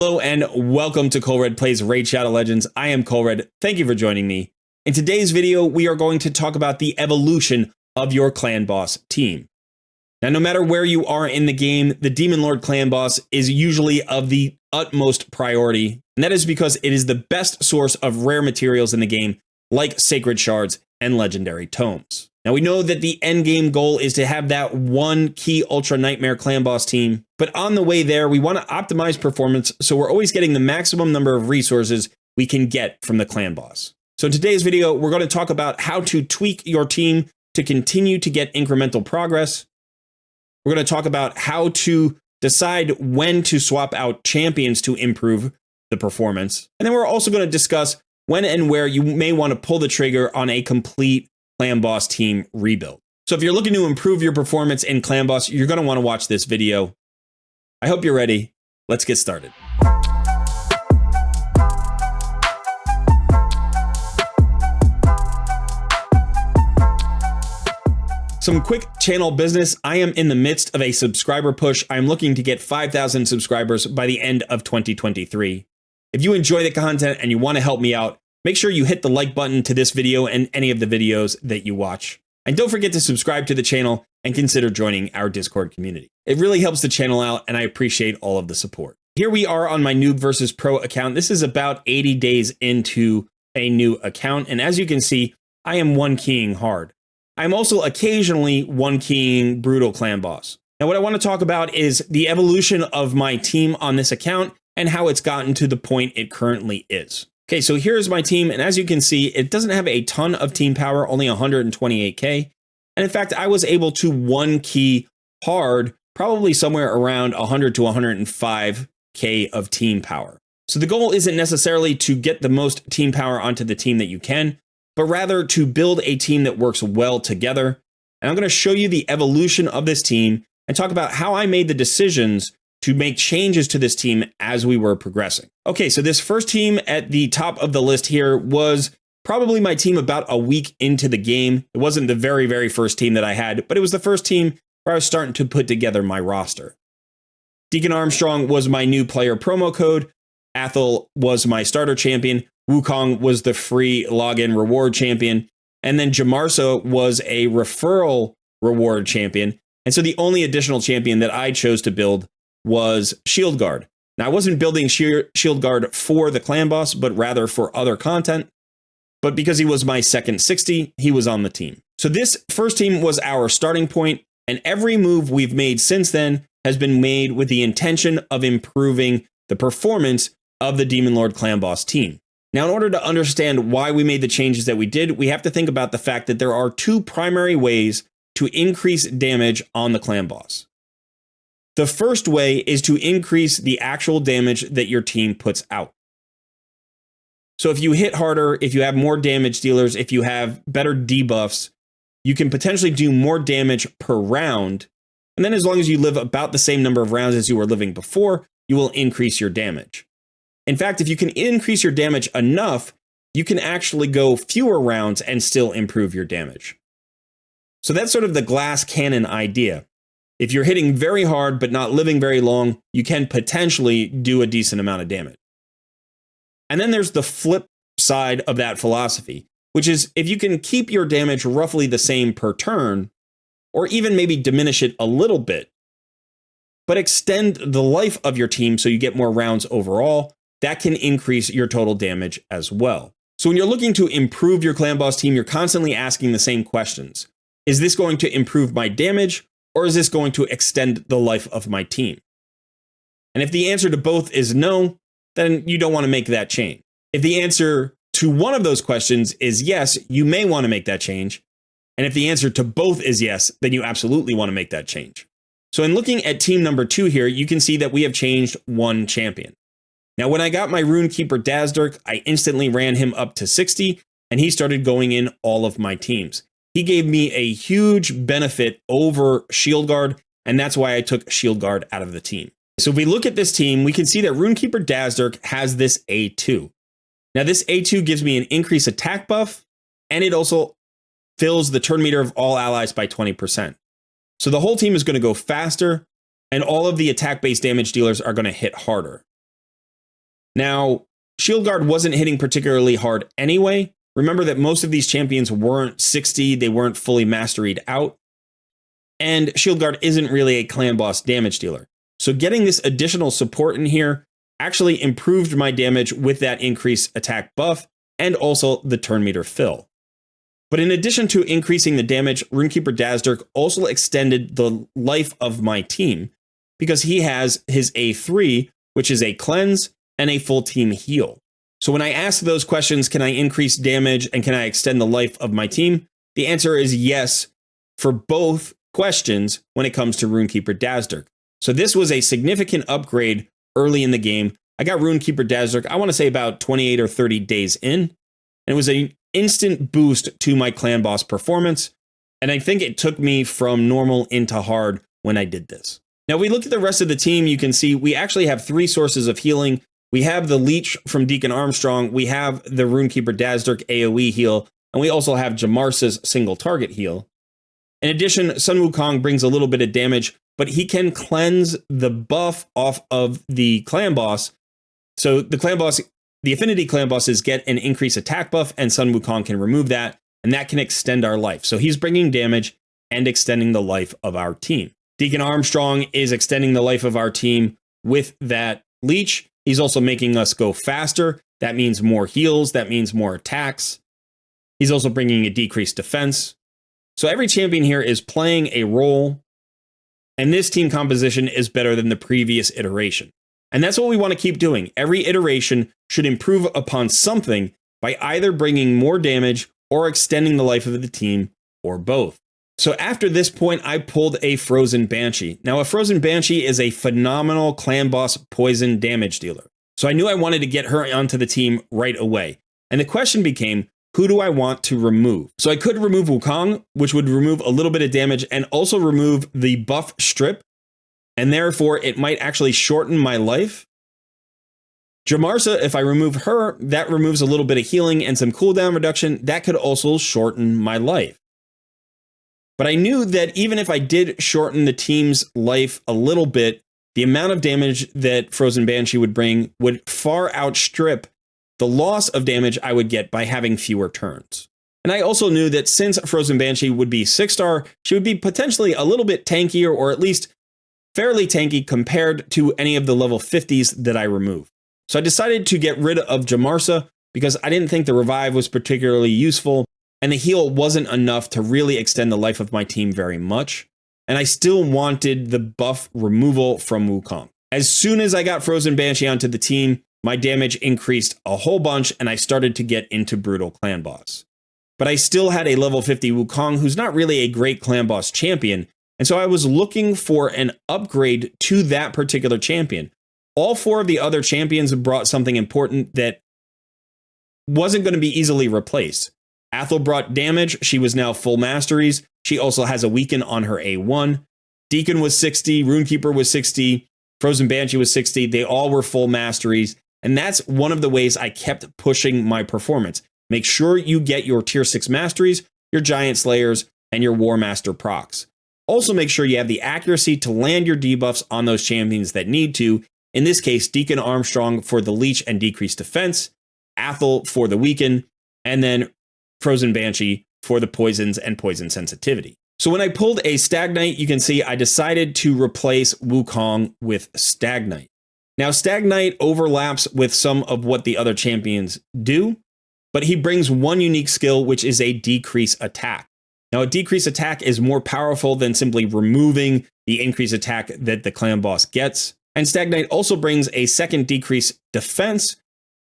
Hello and welcome to Colred Plays Raid Shadow Legends. I am Colred. Thank you for joining me. In today's video, we are going to talk about the evolution of your clan boss team. Now, no matter where you are in the game, the Demon Lord clan boss is usually of the utmost priority, and that is because it is the best source of rare materials in the game, like sacred shards and legendary tomes. Now, we know that the endgame goal is to have that one key Ultra Nightmare clan boss team, but on the way there, we want to optimize performance so we're always getting the maximum number of resources we can get from the clan boss. So in today's video, we're going to talk about how to tweak your team to continue to get incremental progress. We're going to talk about how to decide when to swap out champions to improve the performance. And then we're also going to discuss when and where you may want to pull the trigger on a complete clan boss team rebuild. So if you're looking to improve your performance in clan boss, you're going to want to watch this video. I hope you're ready. Let's get started. Some quick channel business. I am in the midst of a subscriber push. I'm looking to get 5,000 subscribers by the end of 2023. If you enjoy the content and you want to help me out, make sure you hit the like button to this video and any of the videos that you watch. And don't forget to subscribe to the channel and consider joining our Discord community. It really helps the channel out and I appreciate all of the support. Here we are on my Noob versus Pro account. This is about 80 days into a new account. And as you can see, I am one keying hard. I'm also occasionally one keying Brutal Clan Boss. Now what I want to talk about is the evolution of my team on this account and how it's gotten to the point it currently is. Okay, so here's my team, and as you can see, it doesn't have a ton of team power, only 128k. And in fact, I was able to one key hard, probably somewhere around 100 to 105k of team power. So the goal isn't necessarily to get the most team power onto the team that you can, but rather to build a team that works well together. And I'm going to show you the evolution of this team and talk about how I made the decisions to make changes to this team as we were progressing. Okay, so this first team at the top of the list here was probably my team about a week into the game. It wasn't the very first team that I had, but it was the first team where I was starting to put together my roster. Deacon Armstrong was my new player promo code. Athel was my starter champion. Wukong was the free login reward champion. And then Jamarso was a referral reward champion. And so the only additional champion that I chose to build was Shield Guard. Now, I wasn't building Shield Guard for the clan boss, but rather for other content. But because he was my second 60, he was on the team. So this first team was our starting point, and every move we've made since then has been made with the intention of improving the performance of the Demon Lord clan boss team. Now, in order to understand why we made the changes that we did, we have to think about the fact that there are two primary ways to increase damage on the clan boss. The first way is to increase the actual damage that your team puts out. So if you hit harder, if you have more damage dealers, if you have better debuffs, you can potentially do more damage per round. And then as long as you live about the same number of rounds as you were living before, you will increase your damage. In fact, if you can increase your damage enough, you can actually go fewer rounds and still improve your damage. So that's sort of the glass cannon idea. If you're hitting very hard but not living very long, you can potentially do a decent amount of damage. And then there's the flip side of that philosophy, which is if you can keep your damage roughly the same per turn, or even maybe diminish it a little bit, but extend the life of your team so you get more rounds overall, that can increase your total damage as well. So when you're looking to improve your clan boss team, you're constantly asking the same questions. Is this going to improve my damage? Or is this going to extend the life of my team? And if the answer to both is no, then you don't want to make that change. If the answer to one of those questions is yes, you may want to make that change. And if the answer to both is yes, then you absolutely want to make that change. So in looking at team number 2 here, you can see that we have changed one champion. Now, when I got my Runekeeper Dazdurk, I instantly ran him up to 60, and he started going in all of my teams. He gave me a huge benefit over Shield Guard, and that's why I took Shield Guard out of the team. So if we look at this team, we can see that Runekeeper Dazdurk has this A2. Now this A2 gives me an increased attack buff, and it also fills the turn meter of all allies by 20%. So the whole team is going to go faster, and all of the attack-based damage dealers are going to hit harder. Now, Shield Guard wasn't hitting particularly hard anyway. Remember that most of these champions weren't 60, they weren't fully masteried out. And Shield Guard isn't really a clan boss damage dealer. So getting this additional support in here actually improved my damage with that increased attack buff and also the turn meter fill. But in addition to increasing the damage, Runekeeper Dazdurk also extended the life of my team because he has his A3, which is a cleanse and a full team heal. So when I ask those questions, can I increase damage and can I extend the life of my team? The answer is yes for both questions when it comes to Runekeeper Dazdurk. So this was a significant upgrade early in the game. I got Runekeeper Dazdurk, I want to say about 28 or 30 days in. And it was an instant boost to my clan boss performance. And I think it took me from normal into hard when I did this. Now, if we look at the rest of the team, you can see we actually have 3 sources of healing. We have the Leech from Deacon Armstrong. We have the Runekeeper Dazdurk AoE heal. And we also have Jamarsa's single target heal. In addition, Sun Wukong brings a little bit of damage, but he can cleanse the buff off of the clan boss. So the affinity clan bosses get an increased attack buff, and Sun Wukong can remove that, and that can extend our life. So he's bringing damage and extending the life of our team. Deacon Armstrong is extending the life of our team with that Leech. He's also making us go faster. That means more heals. That means more attacks. He's also bringing a decreased defense. So every champion here is playing a role, and this team composition is better than the previous iteration. And that's what we want to keep doing. Every iteration should improve upon something by either bringing more damage or extending the life of the team, or both. So after this point, I pulled a Frozen Banshee. Now, a Frozen Banshee is a phenomenal clan boss poison damage dealer. So I knew I wanted to get her onto the team right away. And the question became, who do I want to remove? So I could remove Wukong, which would remove a little bit of damage and also remove the buff strip. And therefore, it might actually shorten my life. Jamarsa, if I remove her, that removes a little bit of healing and some cooldown reduction. That could also shorten my life. But I knew that even if I did shorten the team's life a little bit, the amount of damage that Frozen Banshee would bring would far outstrip the loss of damage I would get by having fewer turns. And I also knew that since Frozen Banshee would be 6-star, she would be potentially a little bit tankier, or at least fairly tanky compared to any of the level 50s that I remove. So I decided to get rid of Jamarsa because I didn't think the revive was particularly useful, and the heal wasn't enough to really extend the life of my team very much. And I still wanted the buff removal from Wukong. As soon as I got Frozen Banshee onto the team, my damage increased a whole bunch and I started to get into Brutal Clan Boss. But I still had a level 50 Wukong who's not really a great Clan Boss champion, and so I was looking for an upgrade to that particular champion. All 4 of the other champions brought something important that wasn't going to be easily replaced. Athel brought damage. She was now full masteries. She also has a weaken on her A1. Deacon was 60. Runekeeper was 60. Frozen Banshee was 60. They all were full masteries. And that's one of the ways I kept pushing my performance. Make sure you get your tier 6 masteries, your Giant Slayers, and your War Master procs. Also make sure you have the accuracy to land your debuffs on those champions that need to. In this case, Deacon Armstrong for the Leech and decreased defense, Athel for the weaken, and then Frozen Banshee for the poisons and poison sensitivity. So when I pulled a Stagnite, you can see I decided to replace Wukong with Stagnite. Now, Stagnite overlaps with some of what the other champions do, but he brings one unique skill, which is a decrease attack. Now, a decrease attack is more powerful than simply removing the increased attack that the clan boss gets. And Stagnite also brings a second decrease defense,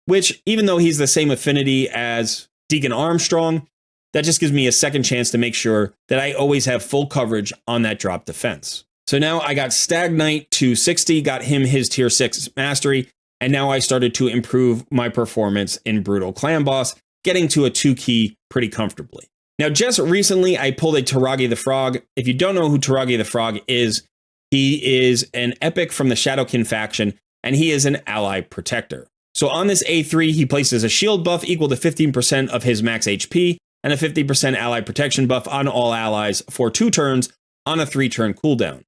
which, even though he's the same affinity as Deacon Armstrong, that just gives me a second chance to make sure that I always have full coverage on that drop defense. So now I got Stagnite to 60, got him his tier 6 mastery, and now I started to improve my performance in Brutal Clan Boss, getting to a 2-key pretty comfortably. Now, just recently, I pulled a Tagi the Frog. If you don't know who Tagi the Frog is, he is an epic from the Shadowkin faction, and he is an ally protector. So on this A3, he places a shield buff equal to 15% of his max HP, and a 50% ally protection buff on all allies for 2 turns on a 3-turn cooldown.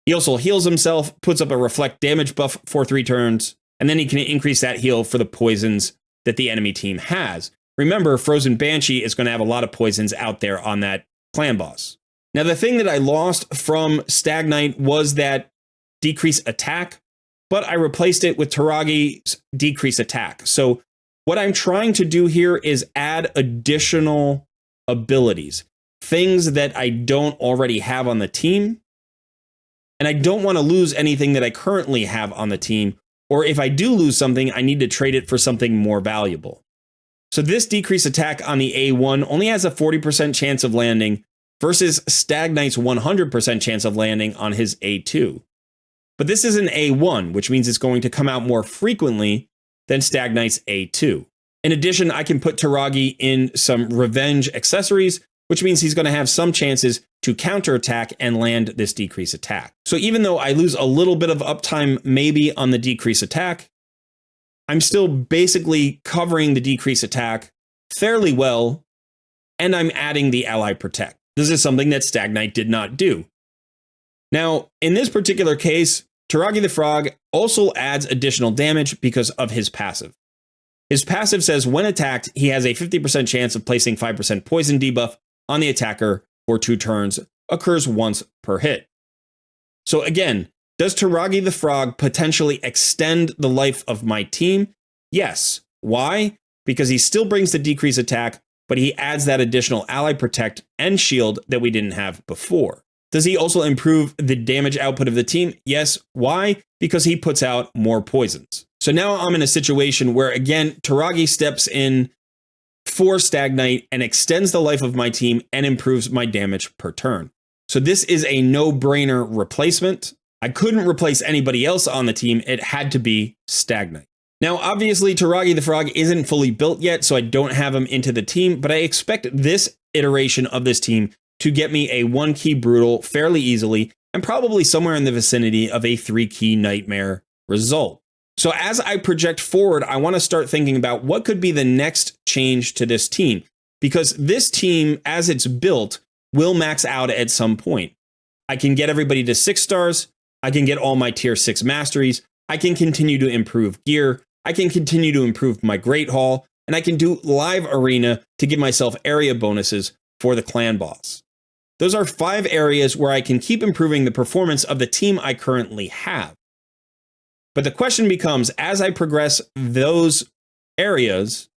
He also heals himself, puts up a reflect damage buff for 3 turns, and then he can increase that heal for the poisons that the enemy team has. Remember, Frozen Banshee is going to have a lot of poisons out there on that clan boss. Now, the thing that I lost from Stag Knight was that decrease attack, but I replaced it with Taragi's decrease attack. So what I'm trying to do here is add additional abilities, things that I don't already have on the team. And I don't want to lose anything that I currently have on the team. Or if I do lose something, I need to trade it for something more valuable. So this decrease attack on the A1 only has a 40% chance of landing versus Stag Knight's 100% chance of landing on his A2. But this is an A1, which means it's going to come out more frequently than Stag Knight's A2. In addition, I can put Taragi in some revenge accessories, which means he's going to have some chances to counterattack and land this decrease attack. So even though I lose a little bit of uptime maybe on the decrease attack, I'm still basically covering the decrease attack fairly well, and I'm adding the ally protect. This is something that Stag Knight did not do. Now, in this particular case, Tagi the Frog also adds additional damage because of his passive. His passive says when attacked, he has a 50% chance of placing 5% poison debuff on the attacker for 2 turns, occurs once per hit. So again, does Tagi the Frog potentially extend the life of my team? Yes. Why? Because he still brings the decrease attack, but he adds that additional ally protect and shield that we didn't have before. Does he also improve the damage output of the team? Yes. Why? Because he puts out more poisons. So now I'm in a situation where, again, Tagi steps in for Stag Knight and extends the life of my team and improves my damage per turn. So this is a no-brainer replacement. I couldn't replace anybody else on the team. It had to be Stag Knight. Now, obviously, Tagi the Frog isn't fully built yet, so I don't have him into the team, but I expect this iteration of this team to get me a 1-key Brutal fairly easily, and probably somewhere in the vicinity of a 3-key Nightmare result. So as I project forward, I want to start thinking about what could be the next change to this team, because this team, as it's built, will max out at some point. I can get everybody to 6 stars. I can get all my tier 6 masteries. I can continue to improve gear. I can continue to improve my Great Hall, and I can do live arena to give myself area bonuses for the clan boss. Those are 5 areas where I can keep improving the performance of the team I currently have. But the question becomes, as I progress those areas,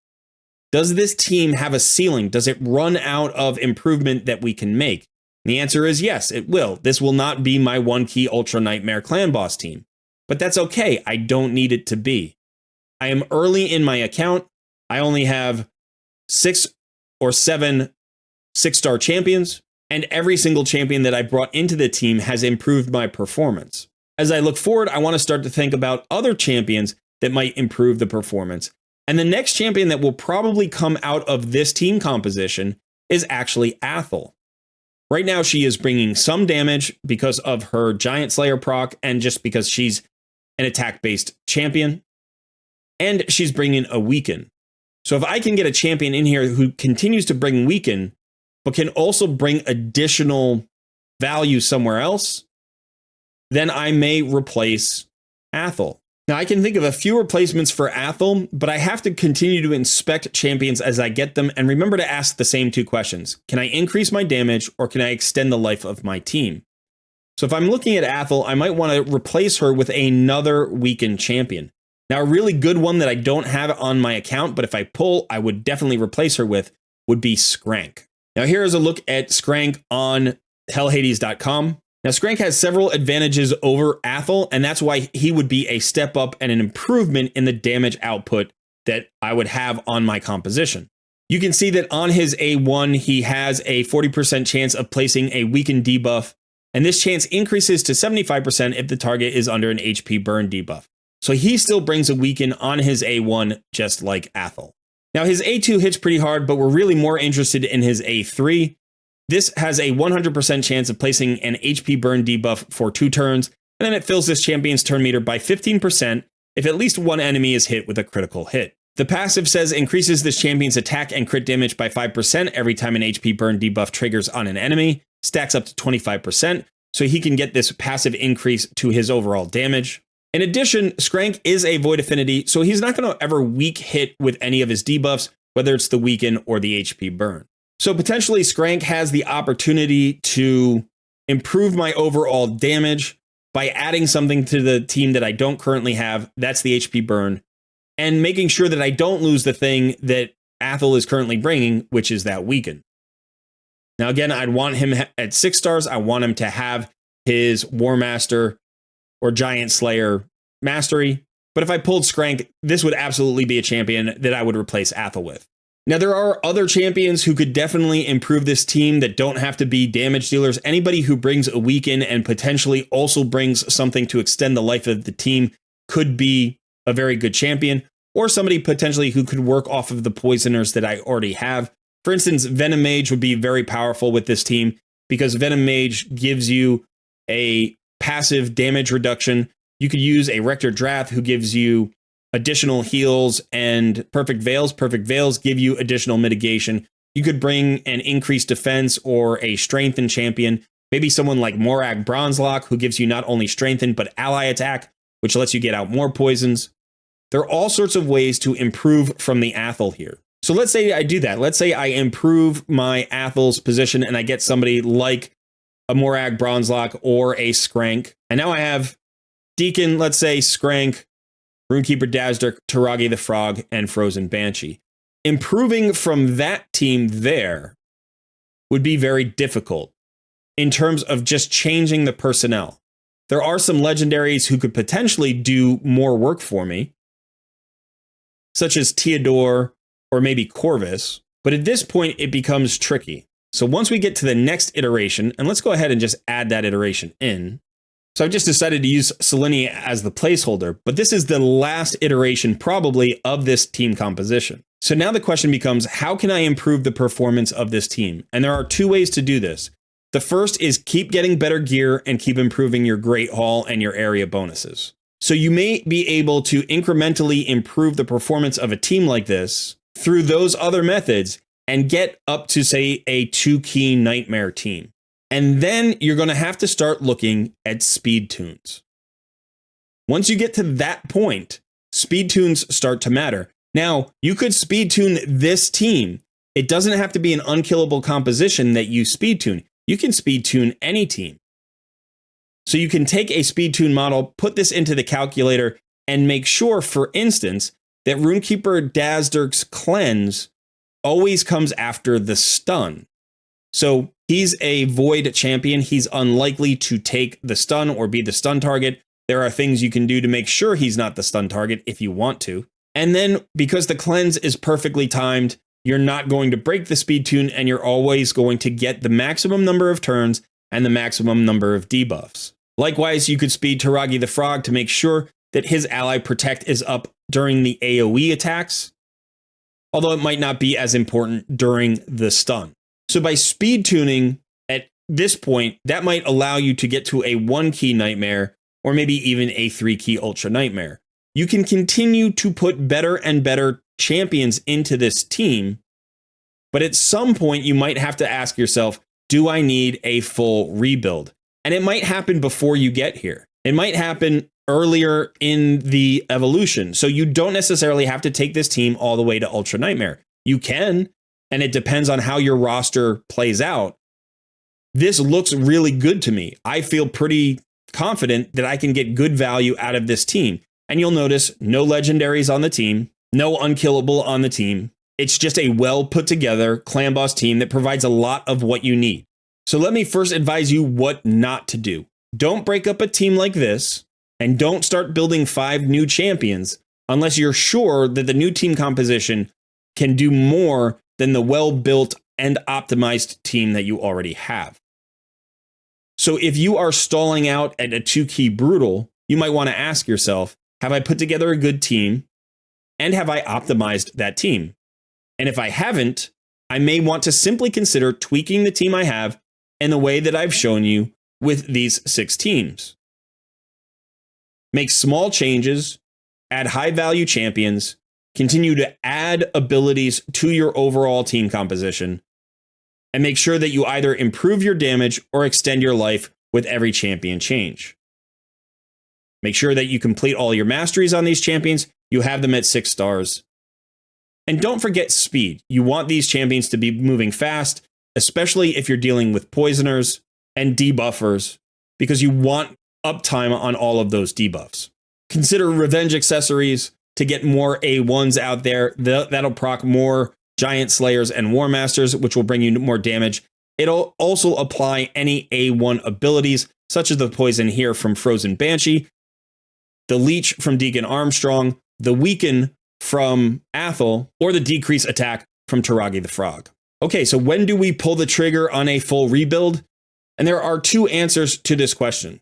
does this team have a ceiling? Does it run out of improvement that we can make? And the answer is yes, it will. This will not be my 1-key Ultra Nightmare clan boss team. But that's okay. I don't need it to be. I am early in my account. I only have 6 or 7 6-star champions, and every single champion that I brought into the team has improved my performance. As I look forward, I want to start to think about other champions that might improve the performance. And the next champion that will probably come out of this team composition is actually Athel. Right now, she is bringing some damage because of her Giant Slayer proc and just because she's an attack-based champion. And she's bringing a weaken. So if I can get a champion in here who continues to bring weaken, but can also bring additional value somewhere else, then I may replace Athel. Now, I can think of a few replacements for Athel, but I have to continue to inspect champions as I get them and remember to ask the same 2 questions. Can I increase my damage or can I extend the life of my team? So if I'm looking at Athel, I might want to replace her with another weakened champion. Now, a really good one that I don't have on my account, but if I pull, I would definitely replace her with, would be Skrank. Now, here is a look at Skrank on hellhades.com. Now, Skrank has several advantages over Athel, and that's why he would be a step up and an improvement in the damage output that I would have on my composition. You can see that on his A1, he has a 40% chance of placing a weakened debuff, and this chance increases to 75% if the target is under an HP burn debuff. So he still brings a weaken on his A1, just like Athel. Now, his A2 hits pretty hard, but we're really more interested in his A3. This has a 100% chance of placing an HP burn debuff for 2 turns, and then it fills this champion's turn meter by 15% if at least one enemy is hit with a critical hit. The passive says increases this champion's attack and crit damage by 5% every time an HP burn debuff triggers on an enemy, stacks up to 25%, so he can get this passive increase to his overall damage. In addition, Skrank is a Void Affinity, so he's not going to ever weak hit with any of his debuffs, whether it's the Weaken or the HP Burn. So potentially Skrank has the opportunity to improve my overall damage by adding something to the team that I don't currently have. That's the HP Burn, and making sure that I don't lose the thing that Athel is currently bringing, which is that Weaken. Now, again, I'd want him at 6 stars. I want him to have his War Master or Giant Slayer mastery. But if I pulled Skrank, this would absolutely be a champion that I would replace Athel with. Now, there are other champions who could definitely improve this team that don't have to be damage dealers. Anybody who brings a Weaken and potentially also brings something to extend the life of the team could be a very good champion, or somebody potentially who could work off of the poisoners that I already have. For instance, Venom Mage would be very powerful with this team because Venom Mage gives you a passive damage reduction. You could use a Rector Drath who gives you additional heals, and Perfect Veils. Perfect Veils give you additional mitigation. You could bring an increased defense or a strengthened champion. Maybe someone like Morag Bronzelock who gives you not only strengthened but ally attack, which lets you get out more poisons. There are all sorts of ways to improve from the Athel here. So let's say I do that. Let's say I improve my Athel's position and I get somebody like a Morag Bronzelock or a Skrank. And now I have Deacon, let's say Skrank, Runekeeper Dazdurk, Tagi the Frog, and Frozen Banshee. Improving from that team there would be very difficult in terms of just changing the personnel. There are some legendaries who could potentially do more work for me, such as Theodore or maybe Corvus, but at this point it becomes tricky. So once we get to the next iteration, and let's go ahead and just add that iteration in. So I've just decided to use Selene as the placeholder, but this is the last iteration probably of this team composition. So now the question becomes, how can I improve the performance of this team? And there are 2 ways to do this. The first is keep getting better gear and keep improving your Great Hall and your area bonuses. So you may be able to incrementally improve the performance of a team like this through those other methods and get up to, say, a 2-key Nightmare team. And then you're going to have to start looking at speed tunes. Once you get to that point, speed tunes start to matter. Now, you could speed tune this team. It doesn't have to be an unkillable composition that you speed tune. You can speed tune any team. So you can take a speed tune model, put this into the calculator, and make sure, for instance, that Runekeeper Dazdurk's cleanse always comes after the stun. So he's a Void champion. He's unlikely to take the stun or be the stun target. There are things you can do to make sure he's not the stun target if you want to. And then because the cleanse is perfectly timed, you're not going to break the speed tune, and you're always going to get the maximum number of turns and the maximum number of debuffs. Likewise, you could speed Tagi the Frog to make sure that his ally Protect is up during the AoE attacks, although it might not be as important during the stun. So by speed tuning at this point, that might allow you to get to a 1-key Nightmare or maybe even a 3-key Ultra Nightmare. You can continue to put better and better champions into this team, but at some point you might have to ask yourself, do I need a full rebuild? And it might happen before you get here. It might happen earlier in the evolution. So you don't necessarily have to take this team all the way to Ultra Nightmare. You can, and it depends on how your roster plays out. This looks really good to me. I feel pretty confident that I can get good value out of this team. And you'll notice no legendaries on the team, no unkillable on the team. It's just a well put together clan boss team that provides a lot of what you need. So let me first advise you what not to do. Don't break up a team like this, and don't start building 5 new champions unless you're sure that the new team composition can do more than the well-built and optimized team that you already have. So if you are stalling out at a 2-key Brutal, you might want to ask yourself, have I put together a good team? And have I optimized that team? And if I haven't, I may want to simply consider tweaking the team I have in the way that I've shown you with these 6 teams. Make small changes, add high-value champions, continue to add abilities to your overall team composition, and make sure that you either improve your damage or extend your life with every champion change. Make sure that you complete all your masteries on these champions. You have them at 6 stars. And don't forget speed. You want these champions to be moving fast, especially if you're dealing with poisoners and debuffers, because you want uptime on all of those debuffs. Consider revenge accessories to get more A1s out there. That'll proc more Giant Slayers and War Masters, which will bring you more damage. It'll also apply any A1 abilities, such as the poison here from Frozen Banshee, the leech from Deacon Armstrong, the weaken from Athel, or the decrease attack from Tagi the Frog. Okay, so when do we pull the trigger on a full rebuild? And there are 2 answers to this question.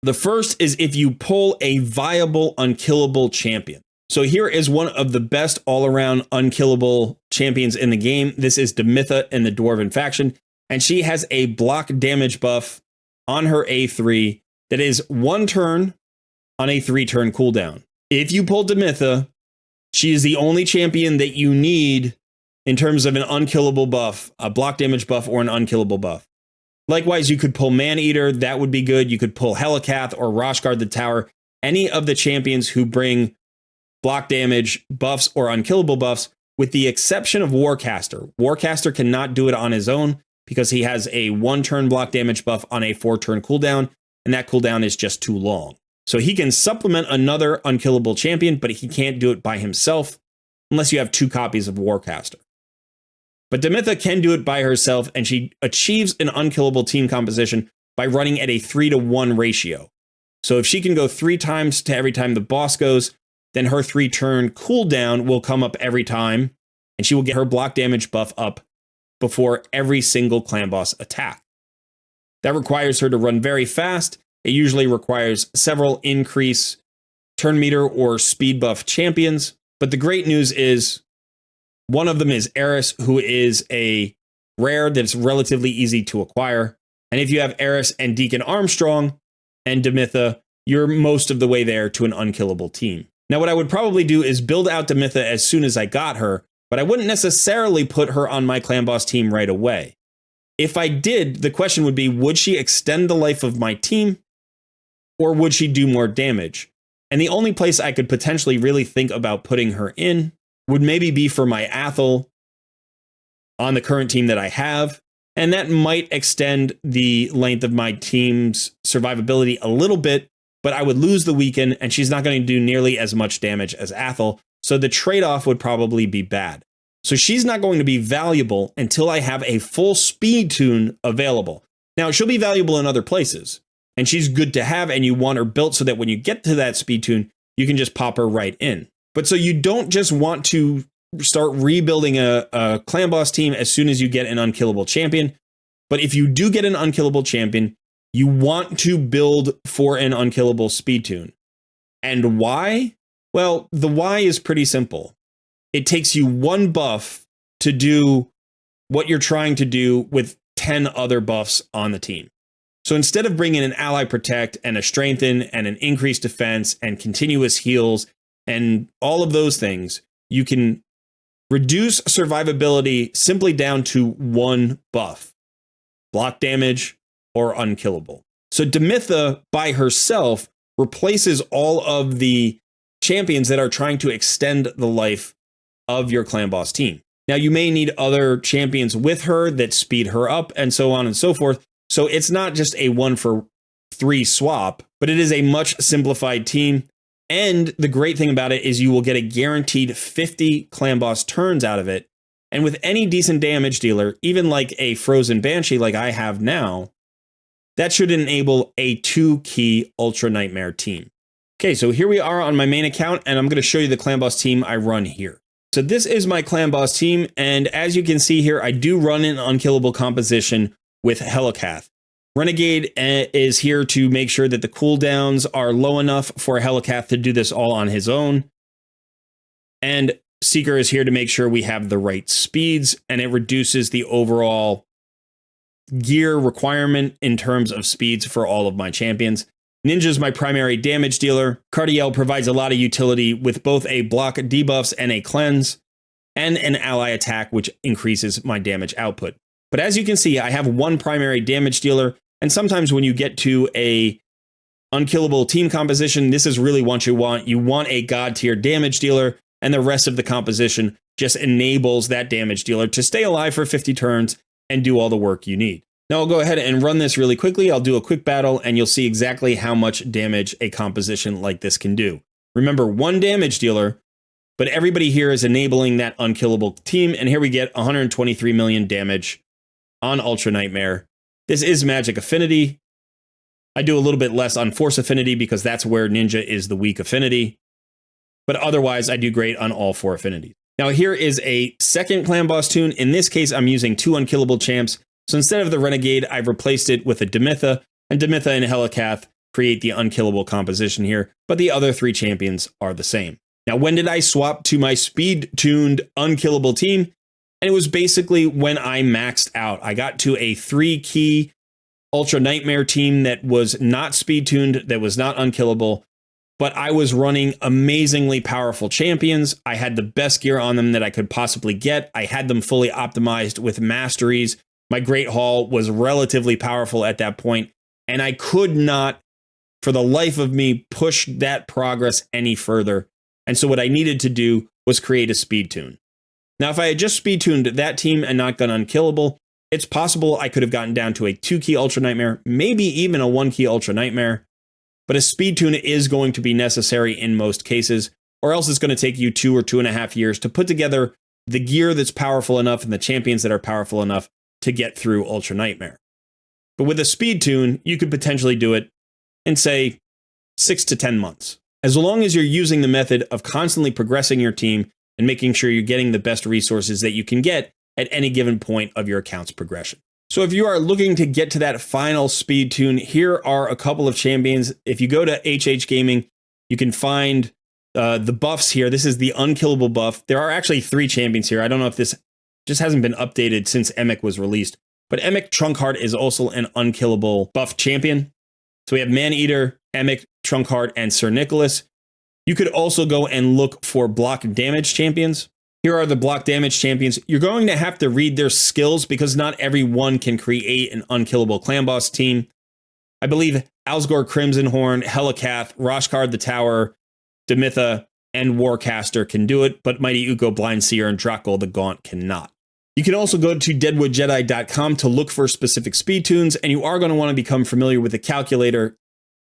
The first is if you pull a viable unkillable champion. So here is one of the best all-around unkillable champions in the game. This is Demitha in the Dwarven faction, and she has a block damage buff on her A3 that is 1 turn on a 3-turn cooldown. If you pull Demitha, she is the only champion that you need in terms of an unkillable buff, a block damage buff, or an unkillable buff. Likewise, you could pull Maneater, that would be good. You could pull Helikath or Roshguard the Tower, any of the champions who bring block damage buffs or unkillable buffs, with the exception of Warcaster. Warcaster cannot do it on his own because he has a 1-turn block damage buff on a 4-turn cooldown, and that cooldown is just too long. So he can supplement another unkillable champion, but he can't do it by himself unless you have 2 copies of Warcaster. But Demitha can do it by herself, and she achieves an unkillable team composition by running at a 3-to-1 ratio. So if she can go 3 times to every time the boss goes, then her 3-turn cooldown will come up every time, and she will get her block damage buff up before every single clan boss attack. That requires her to run very fast. It usually requires several increase turn meter or speed buff champions. But the great news is one of them is Eris, who is a rare that's relatively easy to acquire. And if you have Eris and Deacon Armstrong and Demitha, you're most of the way there to an unkillable team. Now, what I would probably do is build out Demitha as soon as I got her, but I wouldn't necessarily put her on my clan boss team right away. If I did, the question would be, would she extend the life of my team, or would she do more damage? And the only place I could potentially really think about putting her in would maybe be for my Athel on the current team that I have, and that might extend the length of my team's survivability a little bit, but I would lose the weaken, and she's not going to do nearly as much damage as Athel, so the trade-off would probably be bad. So she's not going to be valuable until I have a full speed tune available. Now, she'll be valuable in other places, and she's good to have, and you want her built so that when you get to that speed tune, you can just pop her right in. But so you don't just want to start rebuilding a clan boss team as soon as you get an unkillable champion. But if you do get an unkillable champion, you want to build for an unkillable speed tune. And why? Well, the why is pretty simple. It takes you 1 buff to do what you're trying to do with 10 other buffs on the team. So instead of bringing an ally protect and a strengthen and an increased defense and continuous heals and all of those things, you can reduce survivability simply down to 1 buff: block damage or unkillable. So Demitha by herself replaces all of the champions that are trying to extend the life of your clan boss team. Now, you may need other champions with her that speed her up and so on and so forth. So it's not just a 1-for-3 swap, but it is a much simplified team. And the great thing about it is you will get a guaranteed 50 clan boss turns out of it. And with any decent damage dealer, even like a Frozen Banshee like I have now, that should enable a 2-key Ultra Nightmare team. Okay, so here we are on my main account, and I'm going to show you the clan boss team I run here. So this is my clan boss team, and as you can see here, I do run an unkillable composition with Helikath. Renegade is here to make sure that the cooldowns are low enough for Helikath to do this all on his own. And Seeker is here to make sure we have the right speeds, and it reduces the overall gear requirement in terms of speeds for all of my champions. Ninja's my primary damage dealer. Cardiel provides a lot of utility with both a block debuffs and a cleanse, and an ally attack, which increases my damage output. But as you can see, I have 1 primary damage dealer, and sometimes when you get to a Unkillable team composition, this is really what you want. You want a god tier damage dealer, and the rest of the composition just enables that damage dealer to stay alive for 50 turns and do all the work you need. Now I'll go ahead and run this really quickly. I'll do a quick battle and you'll see exactly how much damage a composition like this can do. Remember, one damage dealer, but everybody here is enabling that unkillable team, and here we get 123 million damage on Ultra Nightmare. This is magic affinity. I do a little bit less on force affinity because that's where ninja is the weak affinity, but otherwise I do great on all 4 affinities. Now here is a second clan boss tune. In this case, I'm using 2 unkillable champs. So instead of the Renegade, I've replaced it with a Demitha, and Demitha and Helicath create the unkillable composition here, but the other 3 champions are the same. Now, when did I swap to my speed-tuned unkillable team? And it was basically when I maxed out. I got to a 3-key Ultra Nightmare team that was not speed-tuned, that was not unkillable, but I was running amazingly powerful champions. I had the best gear on them that I could possibly get. I had them fully optimized with masteries. My Great Hall was relatively powerful at that point, and I could not, for the life of me, push that progress any further. And so what I needed to do was create a speed tune. Now, if I had just speed tuned that team and not gone unkillable, it's possible I could have gotten down to a 2-key Ultra Nightmare, maybe even a 1-key Ultra Nightmare. But a speed tune is going to be necessary in most cases, or else it's going to take you 2 or 2.5 years to put together the gear that's powerful enough and the champions that are powerful enough to get through Ultra Nightmare. But with a speed tune, you could potentially do it in, say, 6 to 10 months. As long as you're using the method of constantly progressing your team and making sure you're getting the best resources that you can get at any given point of your account's progression. So if you are looking to get to that final speed tune, here are a couple of champions. If you go to HH Gaming, you can find the buffs here. This is the unkillable buff. There are actually 3 champions here. I don't know if this just hasn't been updated since Emic was released, but Emic Trunkheart is also an unkillable buff champion. So we have Maneater, Emic, Trunkheart, and Sir Nicholas. You could also go and look for block damage champions. Here are the block damage champions. You're going to have to read their skills because not everyone can create an unkillable clan boss team. I believe Alsgore Crimsonhorn, Helicath, Roshkard the Tower, Demitha, and Warcaster can do it, but Mighty Uko, Blind Seer, and Drakul the Gaunt cannot. You can also go to deadwoodjedi.com to look for specific speed tunes, and you are going to want to become familiar with the calculator,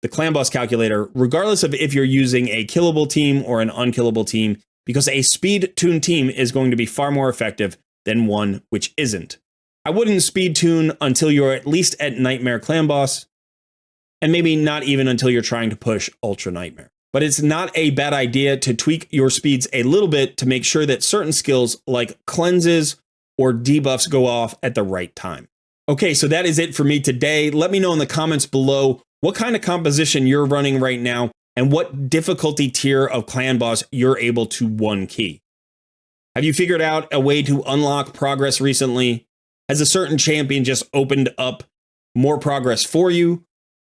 the clan boss calculator, regardless of if you're using a killable team or an unkillable team, because a speed tune team is going to be far more effective than one which isn't. I wouldn't speed tune until you're at least at Nightmare Clan Boss, and maybe not even until you're trying to push Ultra Nightmare. But it's not a bad idea to tweak your speeds a little bit to make sure that certain skills like cleanses or debuffs go off at the right time. Okay, so that is it for me today. Let me know in the comments below what kind of composition you're running right now and what difficulty tier of clan boss you're able to 1-key. Have you figured out a way to unlock progress recently? Has a certain champion just opened up more progress for you?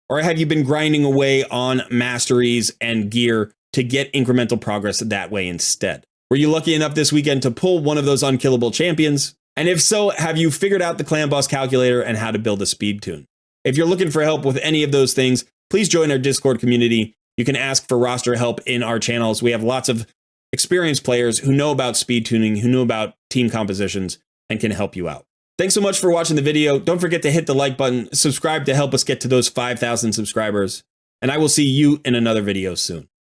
Or have you been grinding away on masteries and gear to get incremental progress that way instead? Were you lucky enough this weekend to pull one of those unkillable champions? And if so, have you figured out the clan boss calculator and how to build a speed tune? If you're looking for help with any of those things, please join our Discord community. You can ask for roster help in our channels. We have lots of experienced players who know about speed tuning, who know about team compositions, and can help you out. Thanks so much for watching the video. Don't forget to hit the like button, subscribe to help us get to those 5,000 subscribers, and I will see you in another video soon.